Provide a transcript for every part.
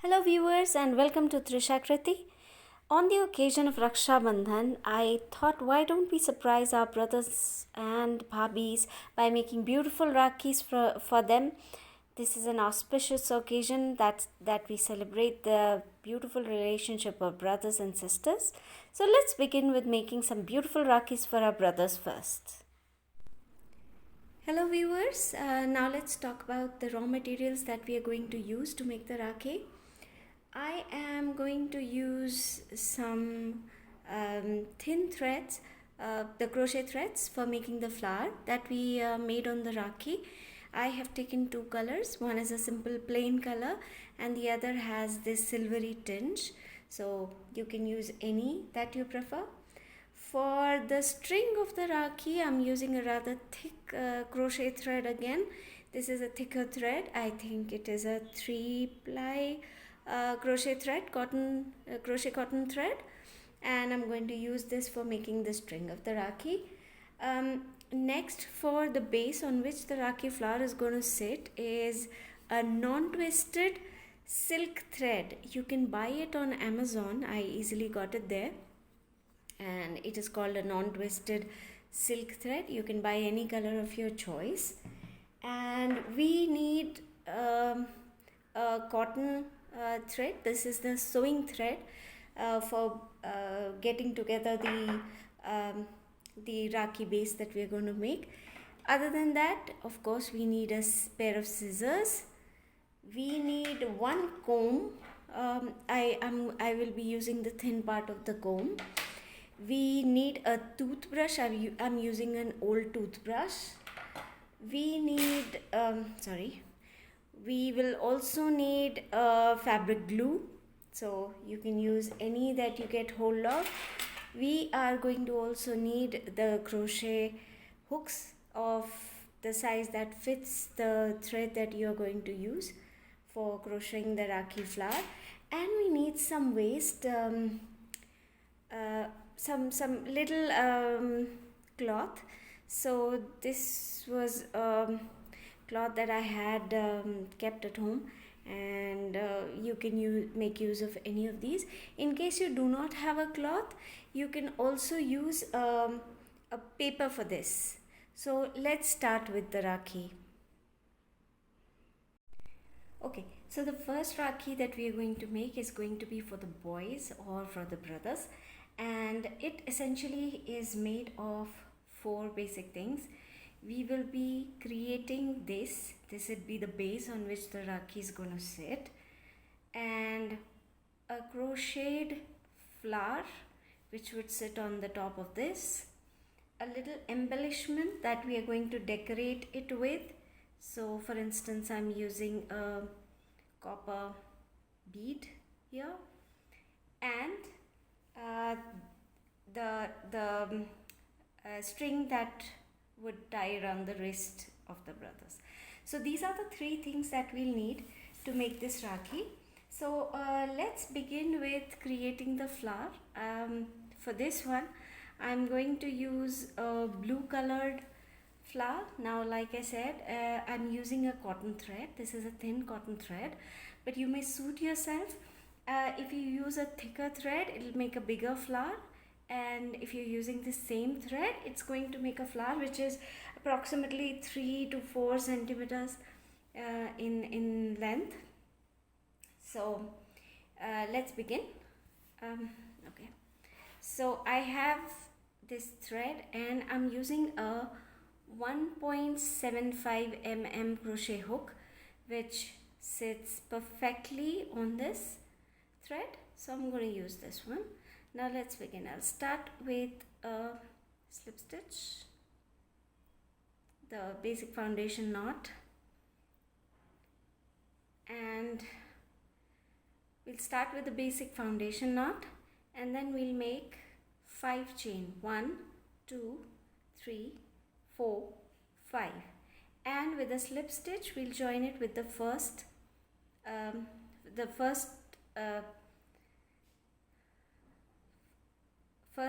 Hello viewers and welcome to TrishaKriti. On the occasion of Rakshabandhan, I thought why don't we surprise our brothers and bhabis by making beautiful Rakhis for them. This is an auspicious occasion that we celebrate the beautiful relationship of brothers and sisters. So let's begin with making some beautiful Rakhis for our brothers first. Hello viewers, now let's talk about the raw materials that we are going to use to make the Rakhi. I am going to use some thin threads, the crochet threads for making the flower that we made on the Rakhi. I have taken two colors. One is a simple plain color and the other has this silvery tinge. So you can use any that you prefer. For the string of the Rakhi, I'm using a rather thick crochet thread again. This is a thicker thread. I think it is a 3-ply crochet thread, crochet cotton thread, and I'm going to use this for making the string of the Rakhi. Next, for the base on which the Rakhi flower is going to sit is a non-twisted silk thread. You can buy it on Amazon. I easily got it there, and it is called a non-twisted silk thread. You can buy any color of your choice, and we need a cotton thread. This is the sewing thread for getting together the Rakhi base that we are going to make. Other than that, of course, we need a pair of scissors. We need one comb. I will be using the thin part of the comb. We need a toothbrush. I'm using an old toothbrush. We need we will also need fabric glue, so you can use any that you get hold of. We are going to also need the crochet hooks of the size that fits the thread that you are going to use for crocheting the Rakhi flower, and we need some waste, some little cloth. So this was cloth that I had kept at home, and you can make use of any of these. In case you do not have a cloth, you can also use a paper for this. So let's start with the Rakhi. Okay, so the first Rakhi that we are going to make is going to be for the boys or for the brothers, and it essentially is made of 4 basic things. We will be creating this would be the base on which the Rakhi is going to sit, and a crocheted flower which would sit on the top of this, a little embellishment that we are going to decorate it with. So for instance, I'm using a copper bead here, and the string that would tie around the wrist of the brothers. So these are the 3 things that we'll need to make this Rakhi. So let's begin with creating the flower. For this one, I'm going to use a blue colored flower. Now, like I said, I'm using a cotton thread. This is a thin cotton thread, but you may suit yourself. If you use a thicker thread, it'll make a bigger flower, and if you're using the same thread, it's going to make a flower which is approximately 3 to 4 centimeters in length. So let's begin. Okay, so I have this thread and I'm using a 1.75 mm crochet hook which sits perfectly on this thread, so I'm going to use this one. Now let's begin. I'll start with a slip stitch, the basic foundation knot, and we'll start with the basic foundation knot, and then we'll make 5 chain, 1 2 3 4 5, and with a slip stitch we'll join it with the first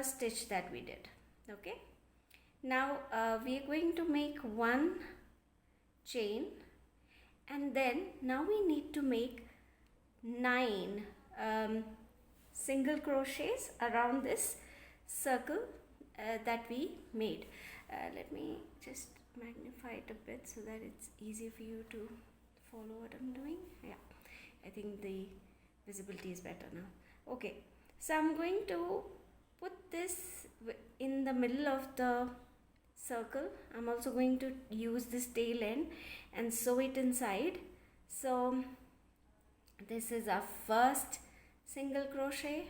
stitch that we did. Okay, now we are going to make 1 chain, and then now we need to make 9 single crochets around this circle that we made. Let me just magnify it a bit so that it's easy for you to follow what I'm doing. Yeah, I think the visibility is better now. Okay, so I'm going to put this in the middle of the circle. I'm also going to use this tail end and sew it inside. So this is our first single crochet,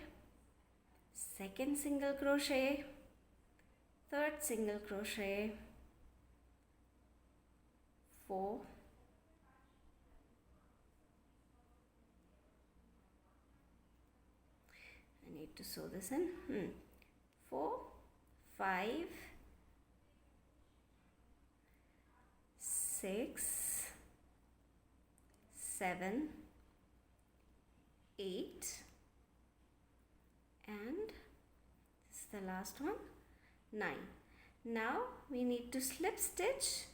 second single crochet, third single crochet, 4, I need to sew this in, 4, 5, 6, 7, 8, and this is the last one, 9. Now we need to slip stitch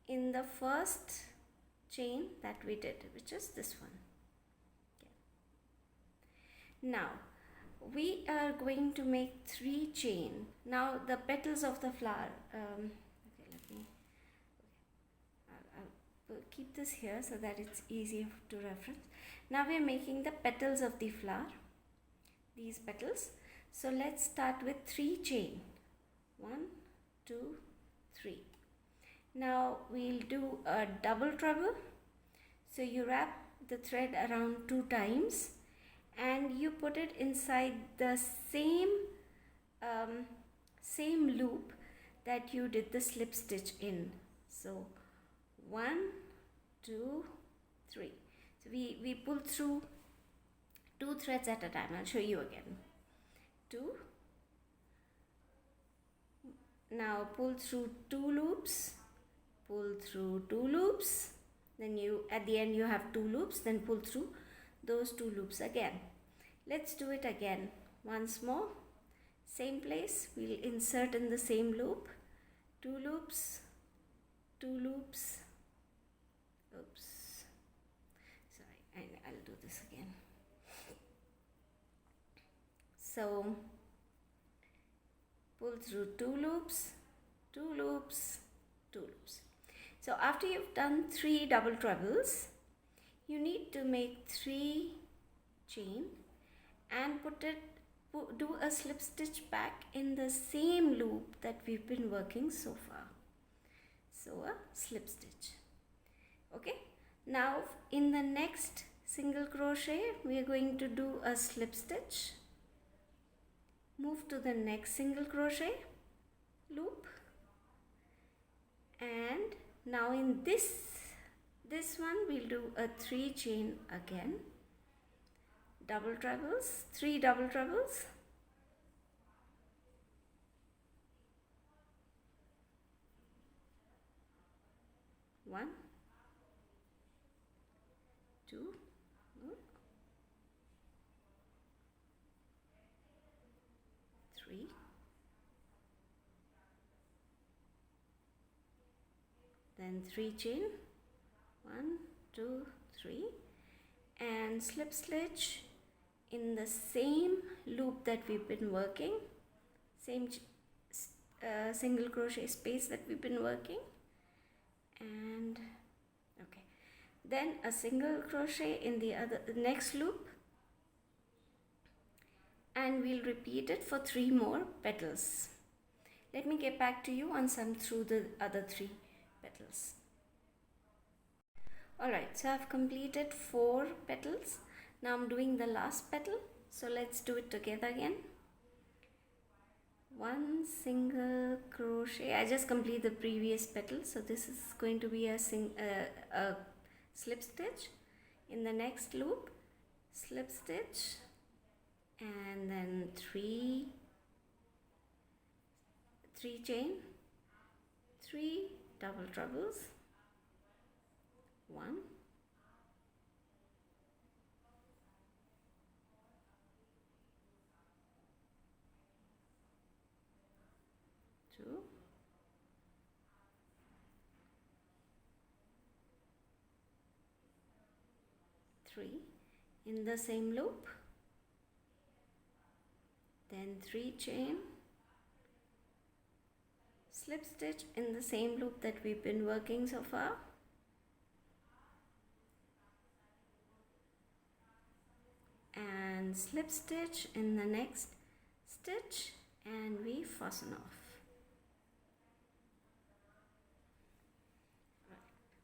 in the first chain that we did, which is this one. Okay. Now we are going to make 3 chain. Now the petals of the flower, okay, I'll keep this here so that it's easier to reference. Now we are making the petals of the flower, these petals. So let's start with 3 chain. 1, 2, 3. Now we'll do a double treble. So you wrap the thread around 2 times and you put it inside the same loop that you did the slip stitch in. So 1, 2, 3. So we pull through 2 threads at a time. I'll show you again. 2. Now pull through 2 loops, pull through 2 loops, then at the end you have 2 loops, then pull through those 2 loops again. Let's do it again once more. Same place, we'll insert in the same loop, 2 loops, 2 loops. Oops, sorry, I'll do this again. So pull through 2 loops, 2 loops, 2 loops. So after you've done 3 double trebles, you need to make 3 chain and do a slip stitch back in the same loop that we've been working so far. So a slip stitch. Okay, now in the next single crochet we are going to do a slip stitch, move to the next single crochet loop, and now in this one we'll do a 3 chain again, double trebles, 3 double trebles, one, 2, 3, then 3 chain, 1, 2, 3, and slip stitch in the same loop that we've been working, same single crochet space that we've been working, and okay, then a single crochet in the next loop, and we'll repeat it for 3 more petals. Let me get back to you once I'm through the other 3 petals. Alright, so I've completed 4 petals. Now I'm doing the last petal, so let's do it together again. 1 single crochet. I just completed the previous petal, so this is going to be a slip stitch in the next loop, slip stitch, and then 3 chain, 3 double trebles, 1, 2, 3, in the same loop, then 3 chain, slip stitch in the same loop that we've been working so far, and slip stitch in the next stitch, and we fasten off.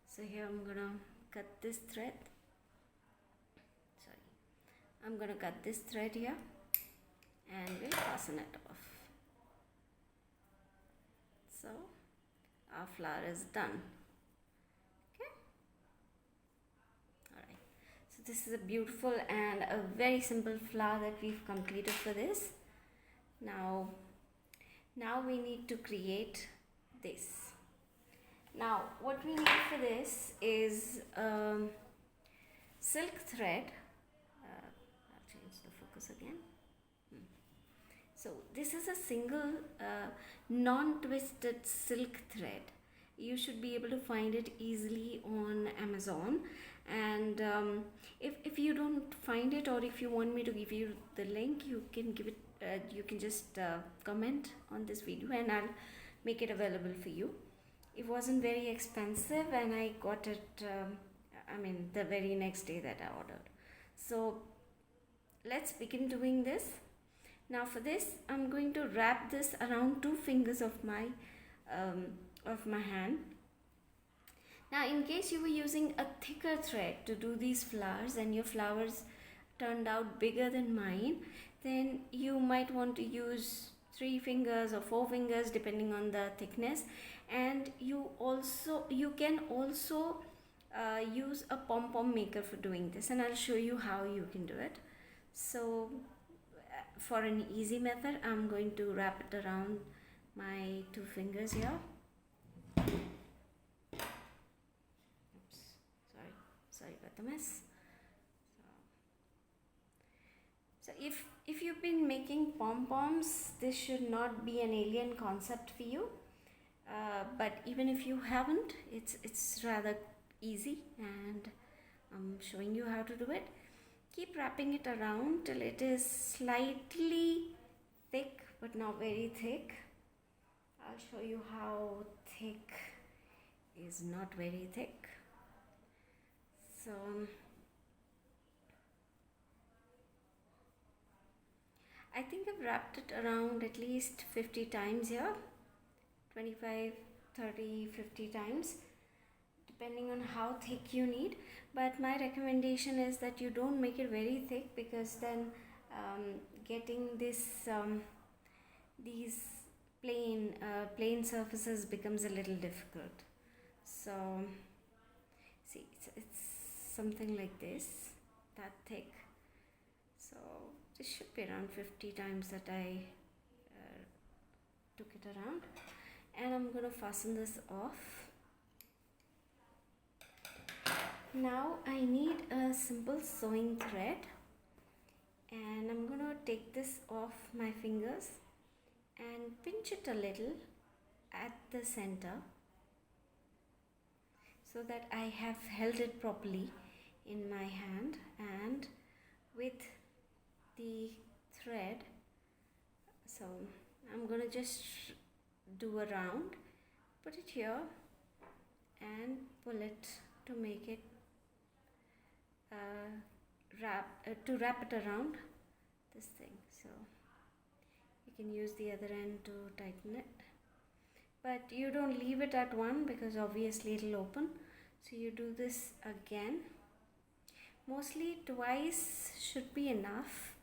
So here I'm gonna cut this thread. I'm gonna cut this thread here and we'll fasten it off. So our flower is done. Okay. Alright. So this is a beautiful and a very simple flower that we've completed for this. Now we need to create this. Now what we need for this is silk thread. I'll change the focus again. So this is a single non-twisted silk thread. You should be able to find it easily on Amazon, and if you don't find it, or if you want me to give you the link, you can give it. You can just comment on this video and I'll make it available for you. It wasn't very expensive and I got it the very next day that I ordered. So let's begin doing this. Now for this I'm going to wrap this around 2 fingers of my hand. Now in case you were using a thicker thread to do these flowers and your flowers turned out bigger than mine, then you might want to use 3 fingers or 4 fingers depending on the thickness. And you can also use a pom-pom maker for doing this, and I'll show you how you can do it. So for an easy method, I'm going to wrap it around my 2 fingers here. Oops, sorry about the mess. So if you've been making pom-poms, this should not be an alien concept for you. But even if you haven't, it's rather easy, and I'm showing you how to do it. Keep wrapping it around till it is slightly thick but not very thick. I'll show you how thick is not very thick. So I think I've wrapped it around at least 50 times here. 25, 30, 50 times, depending on how thick you need. But my recommendation is that you don't make it very thick, because then getting this these plain surfaces becomes a little difficult. So see, it's something like this, that thick. So this should be around 50 times that I took it around. And I'm going to fasten this off. Now I need a simple sewing thread, and I'm going to take this off my fingers and pinch it a little at the center, so that I have held it properly in my hand, and with the thread, so I'm going to just do a round, put it here and pull it to make it wrap it around this thing. So you can use the other end to tighten it, but you don't leave it at one, because obviously it will open. So you do this again. Mostly twice should be enough,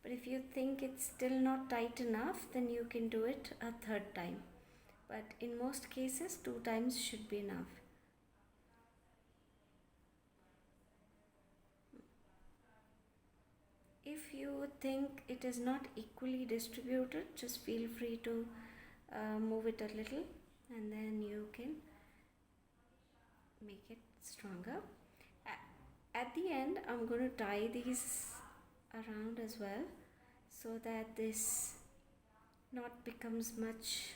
but if you think it's still not tight enough, then you can do it a 3rd time. But in most cases 2 times should be enough. If you think it is not equally distributed, just feel free to move it a little, and then you can make it stronger. At the end I'm going to tie these around as well, so that this knot becomes much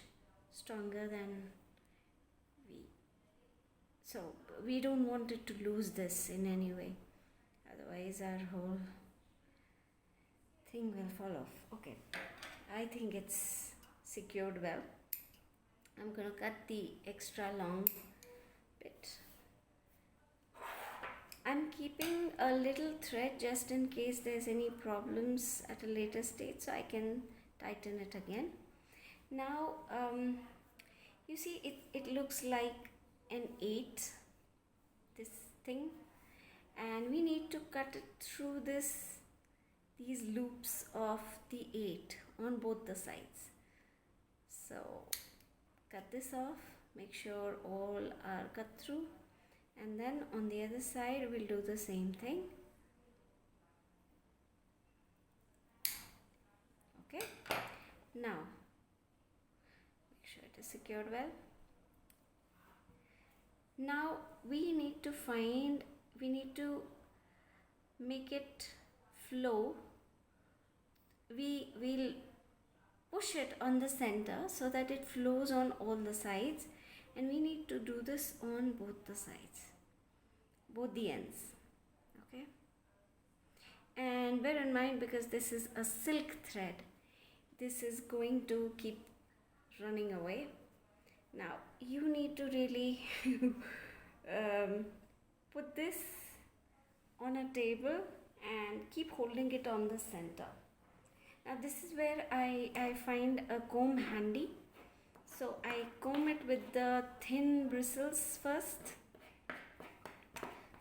stronger than we don't want it to lose this in any way, otherwise our whole thing will fall off. Okay, I think it's secured well. I'm going to cut the extra long bit. I'm keeping a little thread just in case there's any problems at a later stage, so I can tighten it again. Now you see it looks like an 8, this thing, and we need to cut it through these loops of the 8 on both the sides. So cut this off, make sure all are cut through, and then on the other side we'll do the same thing. Okay, now make sure it is secured well. Now we need to make it flow. We'll push it on the center so that it flows on all the sides, and we need to do this on both the sides, both the ends. Okay, and bear in mind, because this is a silk thread, this is going to keep running away. Now you need to really put this on a table and keep holding it on the center. Now this is where I find a comb handy. So I comb it with the thin bristles first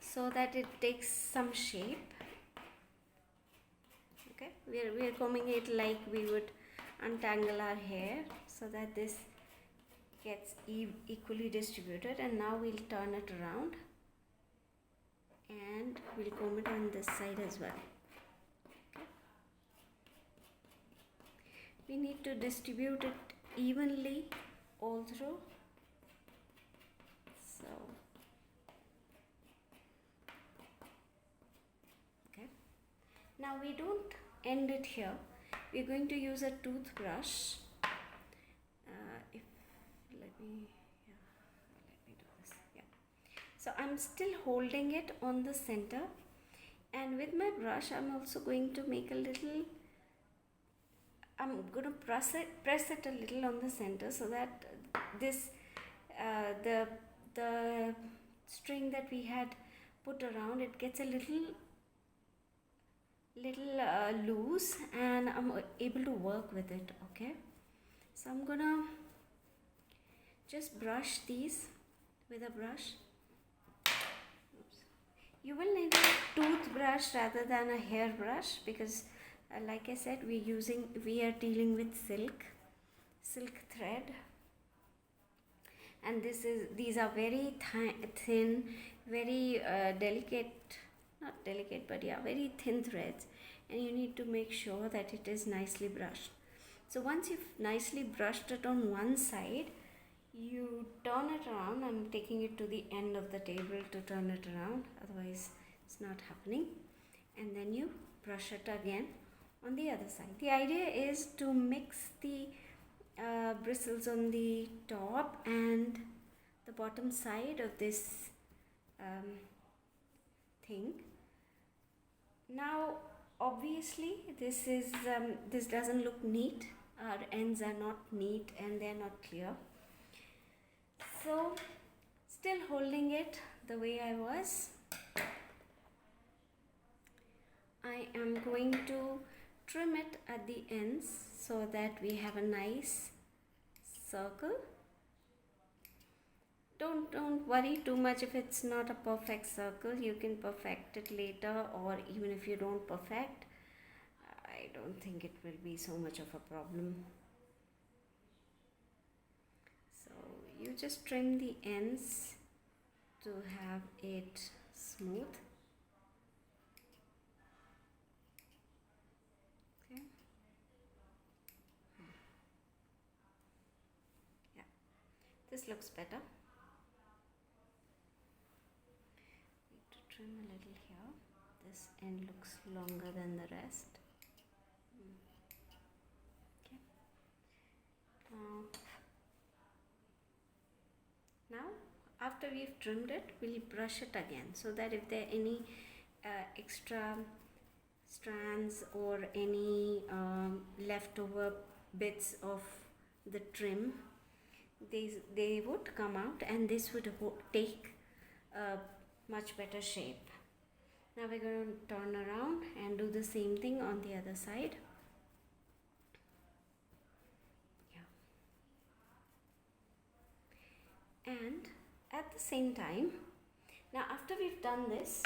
so that it takes some shape. Okay, we are combing it like we would untangle our hair so that this gets equally distributed. And now we'll turn it around and we'll comb it on this side as well. Okay. We need to distribute it evenly all through. So okay, now we don't end it here. We're going to use a toothbrush. Let me do this. Yeah. So I'm still holding it on the center, and with my brush I'm also going to make a little, I'm going to press it a little on the center so that this the string that we had put around it gets a little loose, and I'm able to work with it. Okay, so I'm gonna just brush these with a brush. Oops. You will need a toothbrush rather than a hairbrush because like I said, we are dealing with silk thread, and these are very thin, very delicate, not delicate, but yeah, very thin threads, and you need to make sure that it is nicely brushed. So once you've nicely brushed it on one side, you turn it around. I'm taking it to the end of the table to turn it around, otherwise it's not happening, and then you brush it again on the other side. The idea is to mix the bristles on the top and the bottom side of this thing. Now obviously this doesn't look neat. Our ends are not neat and they're not clear. So still holding it the way I was, I am going to trim it at the ends so that we have a nice circle. Don't worry too much if it's not a perfect circle. You can perfect it later, or even if you don't perfect, I don't think it will be so much of a problem. So you just trim the ends to have it smooth. Okay. Yeah, this looks better. Need to trim a little here. This end looks longer than the rest. Okay. Now after we've trimmed it, we'll brush it again so that if there are any extra strands or any leftover bits of the trim, they would come out, and this would take a much better shape. Now we're going to turn around and do the same thing on the other side. And at the same time, now after we've done this,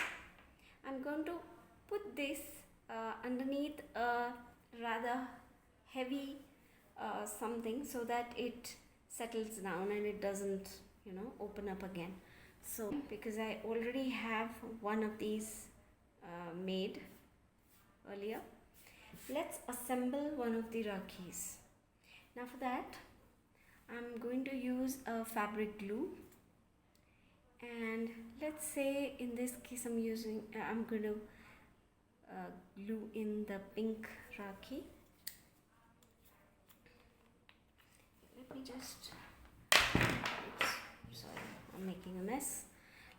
I'm going to put this underneath a rather heavy something, so that it settles down and it doesn't, open up again. So because I already have one of these made earlier, let's assemble one of the Rakhis. Now for that, I'm going to use a fabric glue, and let's say in this case I'm going to glue in the pink Rakhi. Let me just, sorry, I'm making a mess.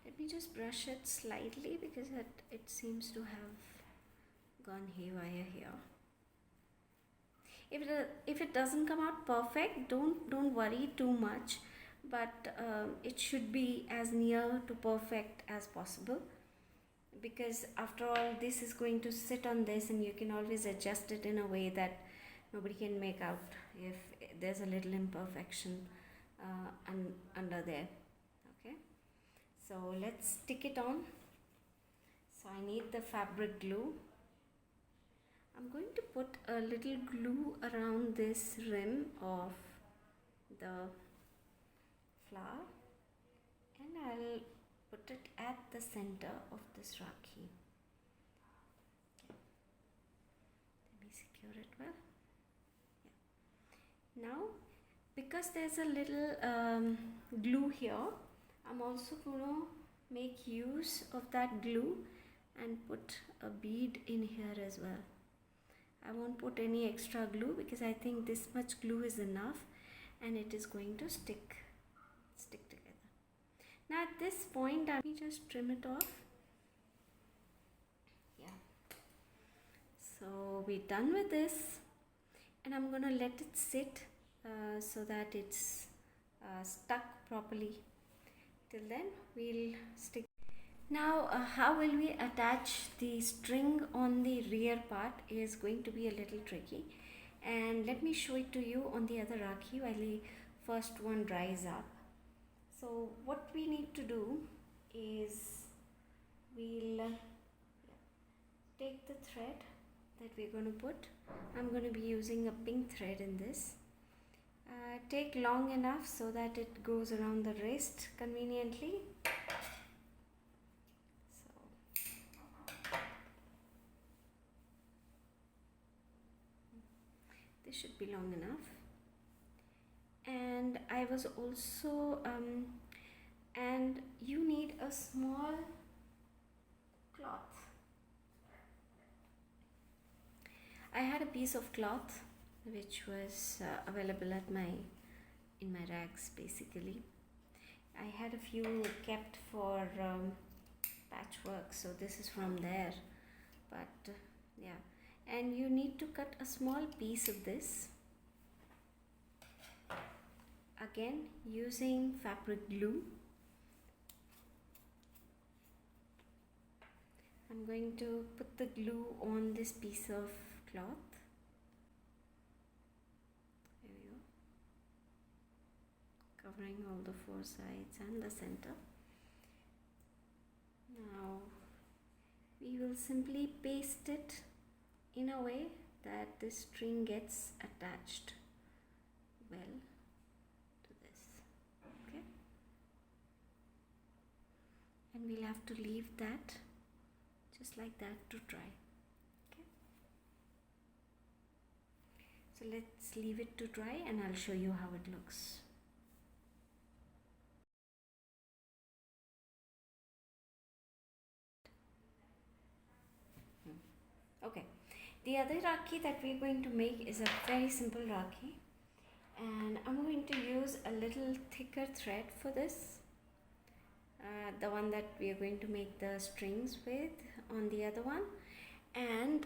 Let me just brush it slightly because it seems to have gone haywire here. If it doesn't come out perfect, don't worry too much, but it should be as near to perfect as possible, because after all, this is going to sit on this, and you can always adjust it in a way that nobody can make out if there's a little imperfection under there. Okay, so let's stick it on. So I need the fabric glue. I'm going to put a little glue around this rim of the flower, and I'll put it at the center of this Rakhi. Let me secure it well. Yeah. Now, because there's a little glue here, I'm also going to make use of that glue and put a bead in here as well. I won't put any extra glue because I think this much glue is enough, and it is going to stick together. Now at this point, let me just trim it off. Yeah. So we're done with this, and I'm going to let it sit so that it's stuck properly. Till then, we'll stick. Now how will we attach the string on the rear part is going to be a little tricky, and let me show it to you on the other Rakhi while the first one dries up. So what we need to do is we'll take the thread that we're going to put. I'm going to be using a pink thread in this. Take long enough so that it goes around the wrist conveniently. This should be long enough. And I was also and you need a small cloth. I had a piece of cloth which was available in my rags basically. I had a few kept for patchwork, so this is from there, but yeah. And you need to cut a small piece of this, again using fabric glue. I'm going to put the glue on this piece of cloth. There we go, covering all the four sides and the center. Now we will simply paste it in a way that this string gets attached well to this. Okay, and we'll have to leave that just like that to dry. Okay, so let's leave it to dry and I'll show you how it looks. Okay, the other Rakhi that we're going to make is a very simple Rakhi, and I'm going to use a little thicker thread for this. The one that we are going to make the strings with, on the other one. And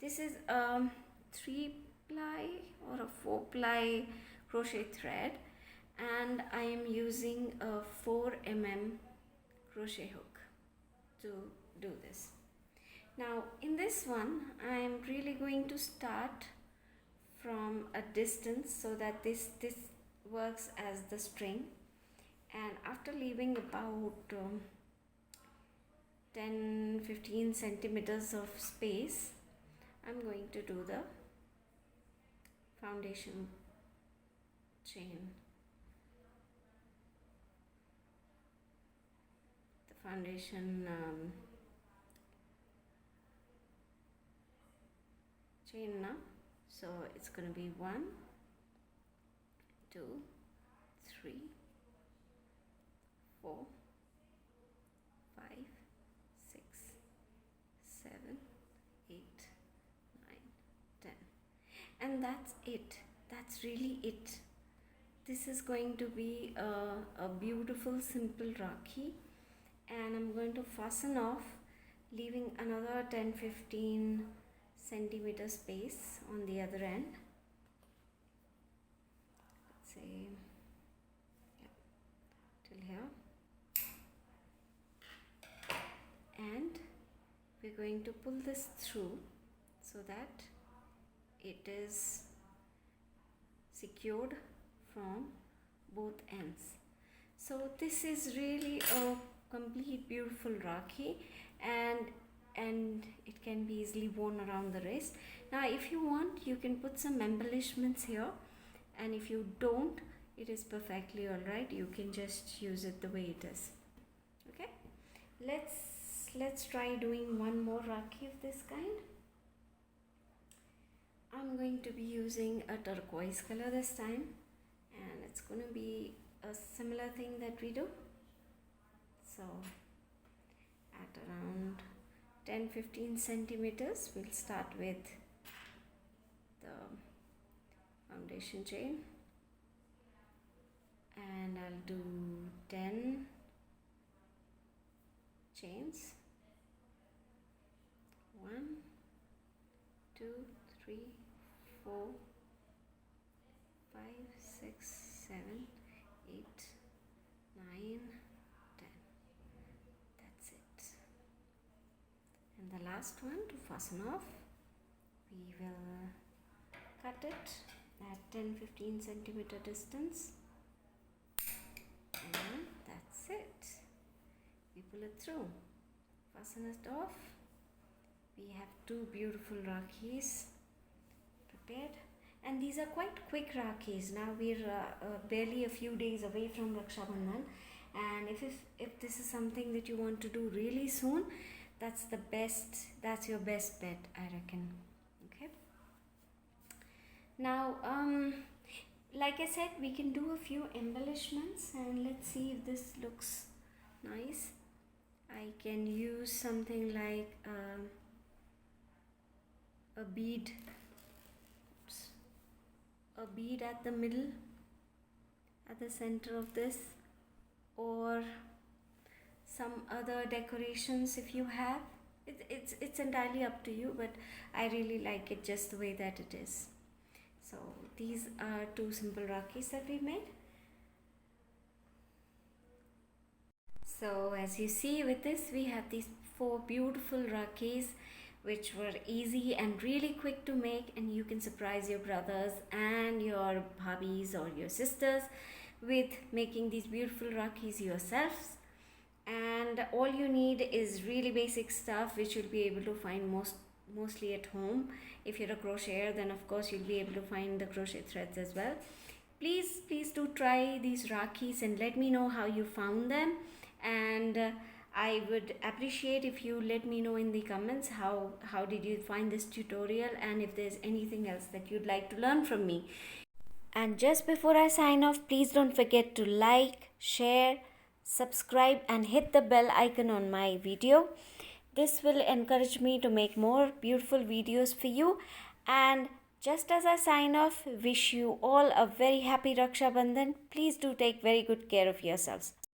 this is a 3-ply or a 4-ply crochet thread, and I am using a 4 mm crochet hook to do this. Now in this one I am really going to start from a distance so that this works as the string, and after leaving about 10-15 centimeters of space, I'm going to do the foundation chain. The foundation chain now. So it's going to be 1, 2, 3, 4, 5, 6, 7, 8, 9, 10. And that's it. That's really it. This is going to be a beautiful simple Rakhi, and I'm going to fasten off, leaving another 10-15 centimeter space on the other end. Let's say, yeah, till here. And we're going to pull this through so that it is secured from both ends. So this is really a complete beautiful Rakhi, and it can be easily worn around the wrist. Now if you want, you can put some embellishments here, and if you don't, it is perfectly alright. You can just use it the way it is. Okay, let's try doing one more Rakhi of this kind. I'm going to be using a turquoise color this time, and it's going to be a similar thing that we do. So at around 10-15 centimeters, we'll start with the foundation chain, and I'll do 10 chains. 1, 2, 3, 4, 5, 6, 7, 8, 9, 10. That's it. And the last one, to fasten off, we will cut it at 10-15 centimeter distance, and that's it. We pull it through, fasten it off. We have 2 beautiful Rakhis prepared, and these are quite quick Rakhis. Now we're barely a few days away from Rakshabandhan, and if this is something that you want to do really soon, that's your best bet, I reckon. Okay, now like I said, we can do a few embellishments, and let's see if this looks nice. I can use something like a bead at the middle, at the center of this, or some other decorations if you have. It's entirely up to you, but I really like it just the way that it is. So these are 2 simple Rakhis that we made. So as you see, with this we have these 4 beautiful Rakhis, which were easy and really quick to make, and you can surprise your brothers and your bhabis or your sisters with making these beautiful Rakhis yourselves. And all you need is really basic stuff, which you'll be able to find mostly at home. If you're a crocheter, then of course you'll be able to find the crochet threads as well. Please do try these Rakhis and let me know how you found them, and I would appreciate if you let me know in the comments how did you find this tutorial, and if there's anything else that you'd like to learn from me. And just before I sign off, please don't forget to like, share, subscribe and hit the bell icon on my video. This will encourage me to make more beautiful videos for you. And just as I sign off, wish you all a very happy Rakshabandhan. Please do take very good care of yourselves.